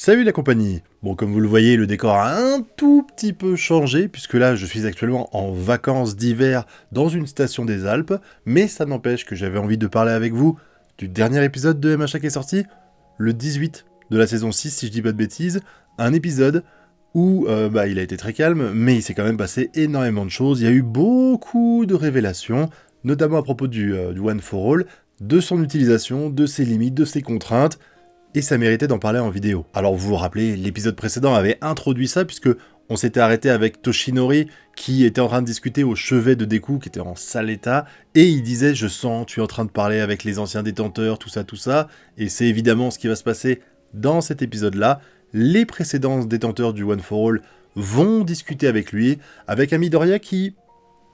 Salut la compagnie. Bon, comme vous le voyez, le décor a un tout petit peu changé, puisque là, je suis actuellement en vacances d'hiver dans une station des Alpes, mais ça n'empêche que j'avais envie de parler avec vous du dernier épisode de MHA qui est sorti, le 18 de la saison 6, si je dis pas de bêtises, un épisode où il a été très calme, mais il s'est quand même passé énormément de choses, il y a eu beaucoup de révélations, notamment à propos du One for All, de son utilisation, de ses limites, de ses contraintes, et ça méritait d'en parler en vidéo. Alors vous vous rappelez, l'épisode précédent avait introduit ça puisque on s'était arrêté avec Toshinori qui était en train de discuter au chevet de Deku qui était en sale état et il disait je sens tu es en train de parler avec les anciens détenteurs, tout ça et c'est évidemment ce qui va se passer dans cet épisode là. Les précédents détenteurs du One for All vont discuter avec lui, avec un Midoriya qui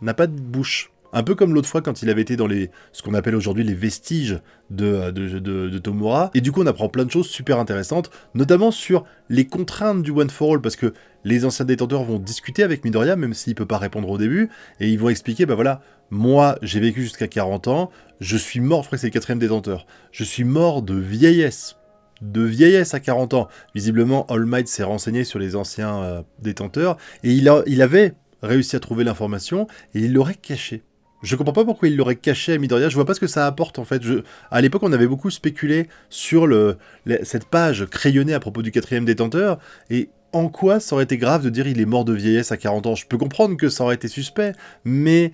n'a pas de bouche. Un peu comme l'autre fois quand il avait été dans ce qu'on appelle aujourd'hui les vestiges de Tomura. Et du coup on apprend plein de choses super intéressantes, notamment sur les contraintes du One for All, parce que les anciens détenteurs vont discuter avec Midoriya, même s'il peut pas répondre au début, et ils vont expliquer, bah voilà, moi j'ai vécu jusqu'à 40 ans, je suis mort, je crois que c'est le 4ème détenteur, je suis mort de vieillesse à 40 ans. Visiblement, All Might s'est renseigné sur les anciens détenteurs, et il avait réussi à trouver l'information, et il l'aurait caché. Je comprends pas pourquoi il l'aurait caché à Midoriya, je vois pas ce que ça apporte en fait. À l'époque, on avait beaucoup spéculé sur cette page crayonnée à propos du 4ème détenteur, et en quoi ça aurait été grave de dire il est mort de vieillesse à 40 ans. Je peux comprendre que ça aurait été suspect, mais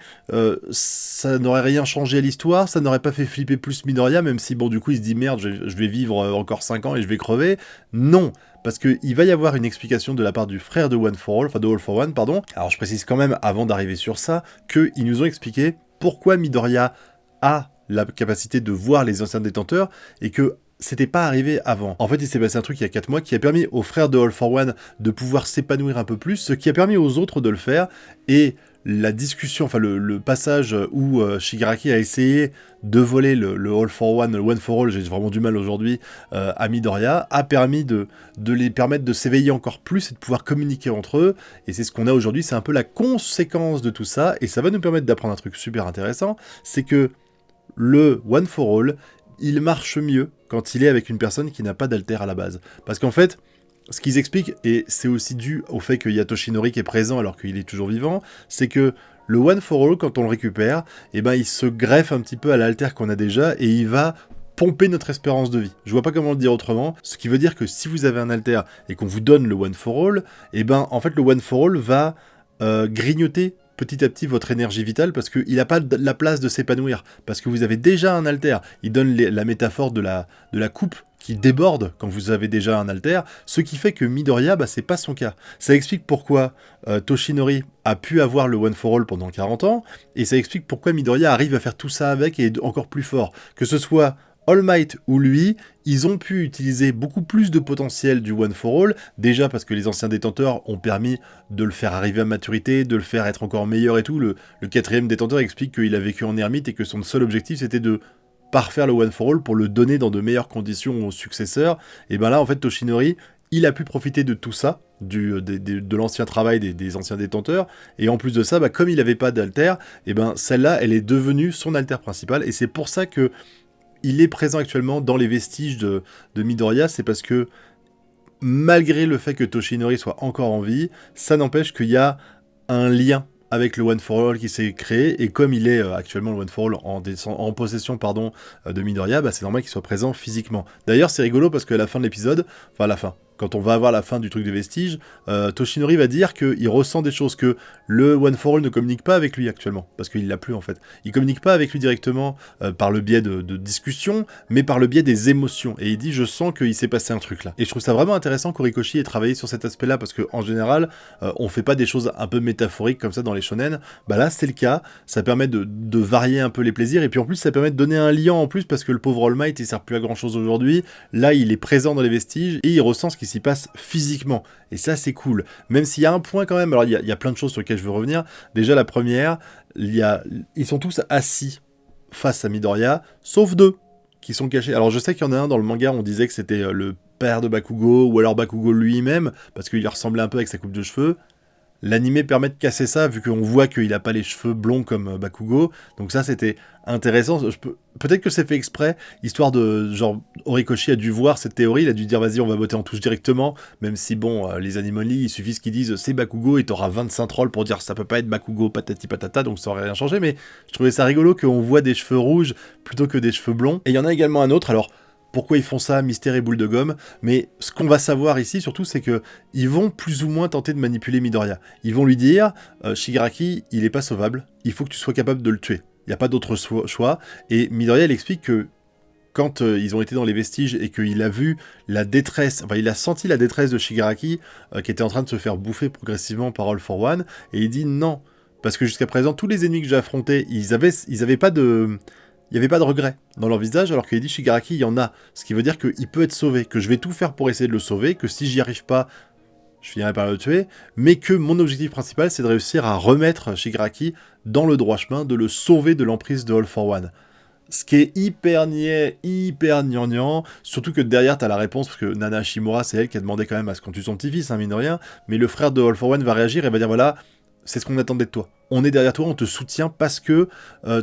ça n'aurait rien changé à l'histoire, ça n'aurait pas fait flipper plus Midoriya, même si bon du coup il se dit merde, je vais vivre encore 5 ans et je vais crever. Non, parce qu'il va y avoir une explication de la part du frère de One for All, enfin de All for One, pardon. Alors je précise quand même, avant d'arriver sur ça, qu'ils nous ont expliqué pourquoi Midoriya a la capacité de voir les anciens détenteurs, et que c'était pas arrivé avant. En fait, il s'est passé un truc il y a 4 mois qui a permis aux frères de All for One de pouvoir s'épanouir un peu plus, ce qui a permis aux autres de le faire, et la discussion, enfin le passage où Shigaraki a essayé de voler le All for One, le One for All, j'ai vraiment du mal aujourd'hui, à Midoriya, a permis de les permettre de s'éveiller encore plus et de pouvoir communiquer entre eux, et c'est ce qu'on a aujourd'hui, c'est un peu la conséquence de tout ça, et ça va nous permettre d'apprendre un truc super intéressant, c'est que le One for All, il marche mieux quand il est avec une personne qui n'a pas d'alter à la base. Parce qu'en fait, ce qu'ils expliquent, et c'est aussi dû au fait qu'il y a Toshinori qui est présent alors qu'il est toujours vivant, c'est que le One for All, quand on le récupère, eh ben, il se greffe un petit peu à l'alter qu'on a déjà, et il va pomper notre espérance de vie. Je vois pas comment le dire autrement, ce qui veut dire que si vous avez un alter et qu'on vous donne le One for All, eh ben, en fait, le One for All va grignoter petit à petit votre énergie vitale, parce qu'il n'a pas la place de s'épanouir, parce que vous avez déjà un alter. Il donne la métaphore de la coupe qui déborde quand vous avez déjà un alter, ce qui fait que Midoriya, c'est pas son cas. Ça explique pourquoi Toshinori a pu avoir le One for All pendant 40 ans, et ça explique pourquoi Midoriya arrive à faire tout ça avec et est encore plus fort. Que ce soit All Might ou lui, ils ont pu utiliser beaucoup plus de potentiel du One for All, déjà parce que les anciens détenteurs ont permis de le faire arriver à maturité, de le faire être encore meilleur et tout. Le 4ème détenteur explique qu'il a vécu en ermite et que son seul objectif c'était de parfaire le One for All pour le donner dans de meilleures conditions aux successeurs. Et ben là, en fait, Toshinori, il a pu profiter de tout ça, de l'ancien travail des anciens détenteurs, et en plus de ça, comme il n'avait pas d'alter, et ben celle-là, elle est devenue son alter principal, et c'est pour ça que il est présent actuellement dans les vestiges de Midoriya, c'est parce que malgré le fait que Toshinori soit encore en vie, ça n'empêche qu'il y a un lien avec le One for All qui s'est créé, et comme il est actuellement le One for All en possession de Midoriya, c'est normal qu'il soit présent physiquement. D'ailleurs, c'est rigolo parce qu'à la fin de l'épisode, enfin à la fin, quand on va avoir la fin du truc des vestiges, Toshinori va dire qu'il ressent des choses, que le One for All ne communique pas avec lui actuellement, parce qu'il l'a plus en fait. Il communique pas avec lui directement par le biais de discussions, mais par le biais des émotions. Et il dit je sens qu'il s'est passé un truc là. Et je trouve ça vraiment intéressant qu'Horikoshi ait travaillé sur cet aspect-là, parce qu'en général, on fait pas des choses un peu métaphoriques comme ça dans les shonen. Là c'est le cas, ça permet de varier un peu les plaisirs, et puis en plus ça permet de donner un lien en plus, parce que le pauvre All Might il sert plus à grand chose aujourd'hui. Là il est présent dans les vestiges, et il ressent ce qui s'y passe physiquement, et ça c'est cool, même s'il y a un point quand même. Alors il y a plein de choses sur lesquelles je veux revenir. Déjà la première, ils sont tous assis face à Midoriya, sauf 2 qui sont cachés. Alors je sais qu'il y en a un dans le manga, on disait que c'était le père de Bakugo, ou alors Bakugo lui-même, parce qu'il ressemblait un peu avec sa coupe de cheveux. L'animé permet de casser ça, vu qu'on voit qu'il a pas les cheveux blonds comme Bakugo. Donc ça, c'était intéressant. Peut-être que c'est fait exprès, histoire de... Genre, Horikoshi a dû voir cette théorie, il a dû dire, vas-y, on va botter en touche directement. Même si, bon, les Animonly, il suffit qu'ils disent, c'est Bakugo, et t'auras 25 trolls pour dire, ça peut pas être Bakugo, patati patata, donc ça aurait rien changé. Mais je trouvais ça rigolo qu'on voit des cheveux rouges plutôt que des cheveux blonds. Et il y en a également un autre, alors... Pourquoi ils font ça, Mystère et Boule de Gomme? Mais ce qu'on va savoir ici, surtout, c'est que ils vont plus ou moins tenter de manipuler Midoriya. Ils vont lui dire, Shigaraki, il est pas sauvable, il faut que tu sois capable de le tuer. Il n'y a pas d'autre choix. Et Midoriya, il explique que quand ils ont été dans les vestiges et qu'il a vu la détresse, enfin il a senti la détresse de Shigaraki, qui était en train de se faire bouffer progressivement par All for One, et il dit non. Parce que jusqu'à présent, tous les ennemis que j'ai affrontés, ils avaient pas de... Il n'y avait pas de regret dans leur visage, alors qu'il dit Shigaraki, il y en a. Ce qui veut dire qu'il peut être sauvé, que je vais tout faire pour essayer de le sauver, que si j'y arrive pas, je finirai par le tuer, mais que mon objectif principal, c'est de réussir à remettre Shigaraki dans le droit chemin, de le sauver de l'emprise de All for One. Ce qui est hyper niais, hyper gnangnan, surtout que derrière t'as la réponse, parce que Nana Hashimura, c'est elle qui a demandé quand même à ce qu'on tue son petit-fils, mine de rien, mais le frère de All for One va réagir et va dire voilà, c'est ce qu'on attendait de toi. On est derrière toi, on te soutient parce que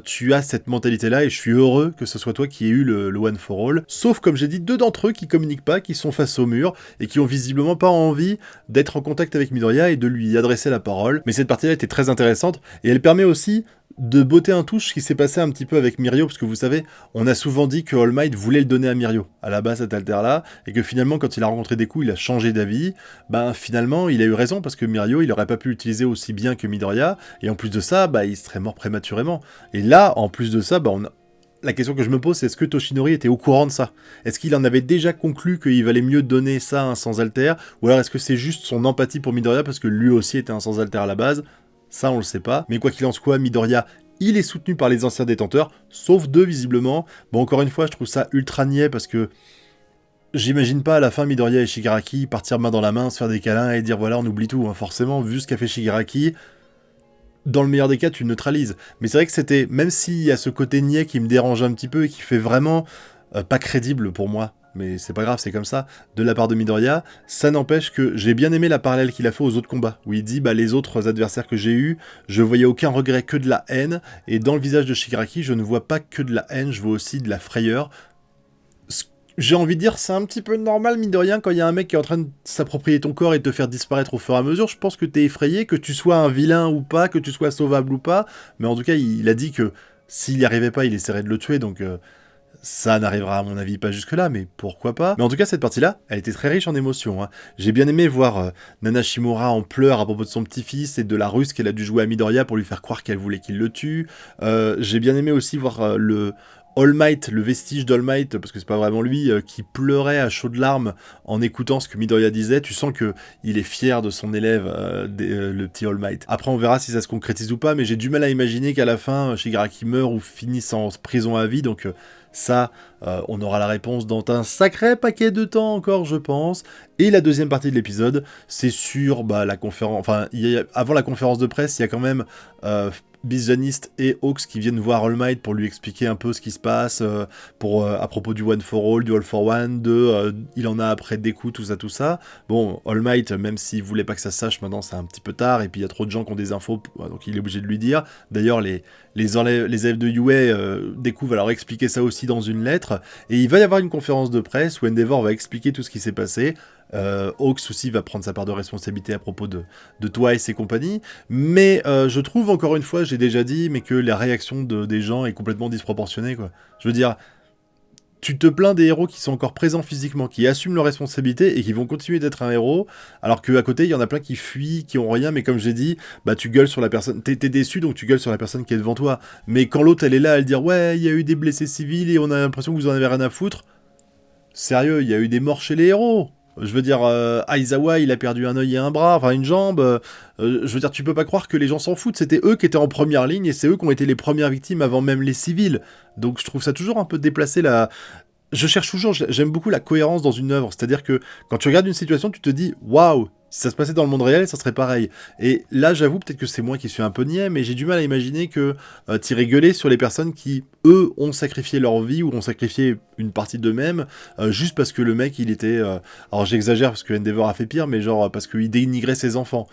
tu as cette mentalité-là et je suis heureux que ce soit toi qui ait eu le One for All. Sauf, comme j'ai dit, 2 d'entre eux qui communiquent pas, qui sont face au mur et qui ont visiblement pas envie d'être en contact avec Midoriya et de lui adresser la parole. Mais cette partie-là était très intéressante et elle permet aussi de botter un touche ce qui s'est passé un petit peu avec Mirio, parce que vous savez, on a souvent dit que All Might voulait le donner à Mirio, à la base cet alter-là, et que finalement, quand il a rencontré Deku, il a changé d'avis. Ben finalement, il a eu raison, parce que Mirio, il aurait pas pu l'utiliser aussi bien que Midoriya, et en plus de ça, bah, il serait mort prématurément. Et là, en plus de ça, bah, la question que je me pose, c'est est-ce que Toshinori était au courant de ça? Est-ce qu'il en avait déjà conclu qu'il valait mieux donner ça à un sans-alter? Ou alors est-ce que c'est juste son empathie pour Midoriya, parce que lui aussi était un sans-alter à la base? Ça, on le sait pas. Mais quoi qu'il en soit, Midoriya, il est soutenu par les anciens détenteurs, sauf 2 visiblement. Bon, encore une fois, je trouve ça ultra niais parce que j'imagine pas à la fin Midoriya et Shigaraki partir main dans la main, se faire des câlins et dire voilà, on oublie tout. Hein. Forcément, vu ce qu'a fait Shigaraki, dans le meilleur des cas, tu neutralises. Mais c'est vrai que c'était, même s'il y a ce côté niais qui me dérange un petit peu et qui fait vraiment pas crédible pour moi, mais c'est pas grave, c'est comme ça, de la part de Midoriya, ça n'empêche que j'ai bien aimé la parallèle qu'il a fait aux autres combats, où il dit, bah les autres adversaires que j'ai eus, je voyais aucun regret, que de la haine, et dans le visage de Shigaraki, je ne vois pas que de la haine, je vois aussi de la frayeur. J'ai envie de dire, c'est un petit peu normal, mine de rien, quand il y a un mec qui est en train de s'approprier ton corps et de te faire disparaître au fur et à mesure, je pense que t'es effrayé, que tu sois un vilain ou pas, que tu sois sauvable ou pas, mais en tout cas, il a dit que s'il n'y arrivait pas, il essaierait de le tuer, donc... ça n'arrivera à mon avis pas jusque-là, mais pourquoi pas. Mais en tout cas, cette partie-là, elle était très riche en émotions. Hein. J'ai bien aimé voir Nana Shimura en pleurs à propos de son petit-fils et de la ruse qu'elle a dû jouer à Midoriya pour lui faire croire qu'elle voulait qu'il le tue. J'ai bien aimé aussi voir le All Might, le vestige d'All Might, parce que c'est pas vraiment lui, qui pleurait à chaudes larmes en écoutant ce que Midoriya disait. Tu sens que il est fier de son élève, le petit All Might. Après, on verra si ça se concrétise ou pas, mais j'ai du mal à imaginer qu'à la fin, Shigaraki meurt ou finisse en prison à vie, donc... ça, on aura la réponse dans un sacré paquet de temps encore, je pense. Et la deuxième partie de l'épisode, c'est sur la conférence... Enfin, avant la conférence de presse, il y a quand même Bizjanist et Hawks qui viennent voir All Might pour lui expliquer un peu ce qui se passe, à propos du One for All, du All for One, il en a après Deku, tout ça. Bon, All Might, même s'il voulait pas que ça se sache, maintenant c'est un petit peu tard, et puis il y a trop de gens qui ont des infos, donc il est obligé de lui dire. D'ailleurs, les élèves de UA Deku va leur expliquer ça aussi dans une lettre, et il va y avoir une conférence de presse où Endeavor va expliquer tout ce qui s'est passé. Hawks aussi va prendre sa part de responsabilité à propos de Twice et compagnie, mais je trouve, encore une fois, j'ai déjà dit, mais que la réaction des gens est complètement disproportionnée, quoi. Je veux dire, tu te plains des héros qui sont encore présents physiquement, qui assument leurs responsabilités et qui vont continuer d'être un héros, alors qu'à côté, il y en a plein qui fuient, qui ont rien, mais comme j'ai dit, tu gueules sur la personne, t'es déçu, donc tu gueules sur la personne qui est devant toi, mais quand l'autre, elle est là, elle dit « Ouais, il y a eu des blessés civils et on a l'impression que vous en avez rien à foutre », sérieux, il y a eu des morts chez les héros. Je veux dire, Aizawa, il a perdu un œil et un bras, enfin une jambe. Je veux dire, tu peux pas croire que les gens s'en foutent. C'était eux qui étaient en première ligne et c'est eux qui ont été les premières victimes avant même les civils. Donc je trouve ça toujours un peu déplacé là. Je cherche toujours, j'aime beaucoup la cohérence dans une œuvre. C'est-à-dire que quand tu regardes une situation, tu te dis waouh, si ça se passait dans le monde réel, ça serait pareil. Et là, j'avoue, peut-être que c'est moi qui suis un peu niais, mais j'ai du mal à imaginer que t'irais gueuler sur les personnes qui, eux, ont sacrifié leur vie ou ont sacrifié une partie d'eux-mêmes juste parce que le mec, il était... alors j'exagère parce que Endeavor a fait pire, mais genre parce qu'il dénigrait ses enfants.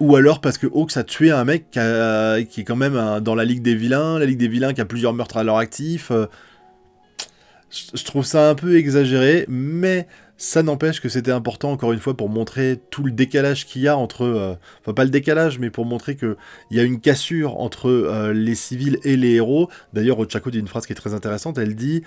Ou alors parce que Hawks a tué un mec qui est quand même dans la Ligue des Vilains, qui a plusieurs meurtres à leur actif. Je trouve ça un peu exagéré, mais ça n'empêche que c'était important, encore une fois, pour montrer tout le décalage qu'il y a entre... enfin, pas le décalage, mais pour montrer qu'il y a une cassure entre les civils et les héros. D'ailleurs, Ochako dit une phrase qui est très intéressante, elle dit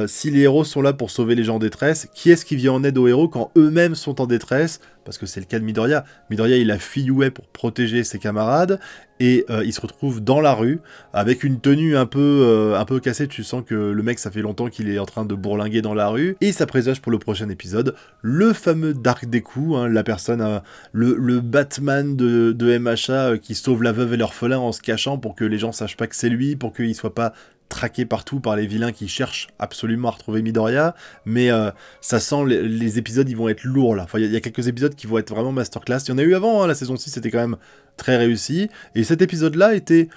si les héros sont là pour sauver les gens en détresse, qui est-ce qui vient en aide aux héros quand eux-mêmes sont en détresse ? Parce que c'est le cas de Midoriya. Midoriya, il a fui Yue pour protéger ses camarades, et il se retrouve dans la rue, avec une tenue un peu cassée. Tu sens que le mec, ça fait longtemps qu'il est en train de bourlinguer dans la rue, et ça présage pour le prochain épisode le fameux Dark Deku, hein, la personne, le Batman de MHA qui sauve la veuve et l'orphelin en se cachant pour que les gens sachent pas que c'est lui, pour qu'il soit pas traqué partout par les vilains qui cherchent absolument à retrouver Midoriya, mais ça sent les épisodes, ils vont être lourds là. Enfin, il y a quelques épisodes qui vont être vraiment masterclass. Il y en a eu avant, hein, la saison 6 c'était quand même très réussi, et cet épisode-là était...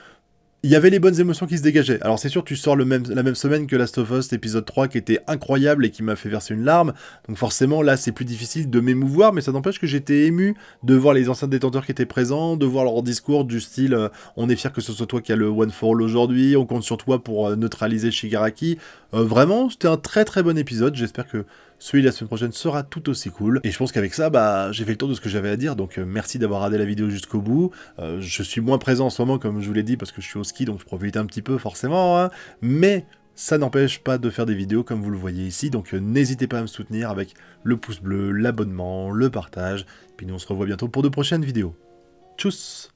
Il y avait les bonnes émotions qui se dégageaient. Alors c'est sûr, tu sors la même semaine que Last of Us, épisode 3, qui était incroyable et qui m'a fait verser une larme, donc forcément là c'est plus difficile de m'émouvoir, mais ça n'empêche que j'étais ému de voir les anciens détenteurs qui étaient présents, de voir leur discours du style on est fier que ce soit toi qui as le One for All aujourd'hui, on compte sur toi pour neutraliser Shigaraki. Vraiment, c'était un très très bon épisode, j'espère que celui de la semaine prochaine sera tout aussi cool. Et je pense qu'avec ça, bah, j'ai fait le tour de ce que j'avais à dire, donc merci d'avoir regardé la vidéo jusqu'au bout. Je suis moins présent en ce moment, comme je vous l'ai dit, parce que je suis au ski, donc je profite un petit peu forcément, hein, mais ça n'empêche pas de faire des vidéos comme vous le voyez ici, donc n'hésitez pas à me soutenir avec le pouce bleu, l'abonnement, le partage, puis nous on se revoit bientôt pour de prochaines vidéos. Tchuss!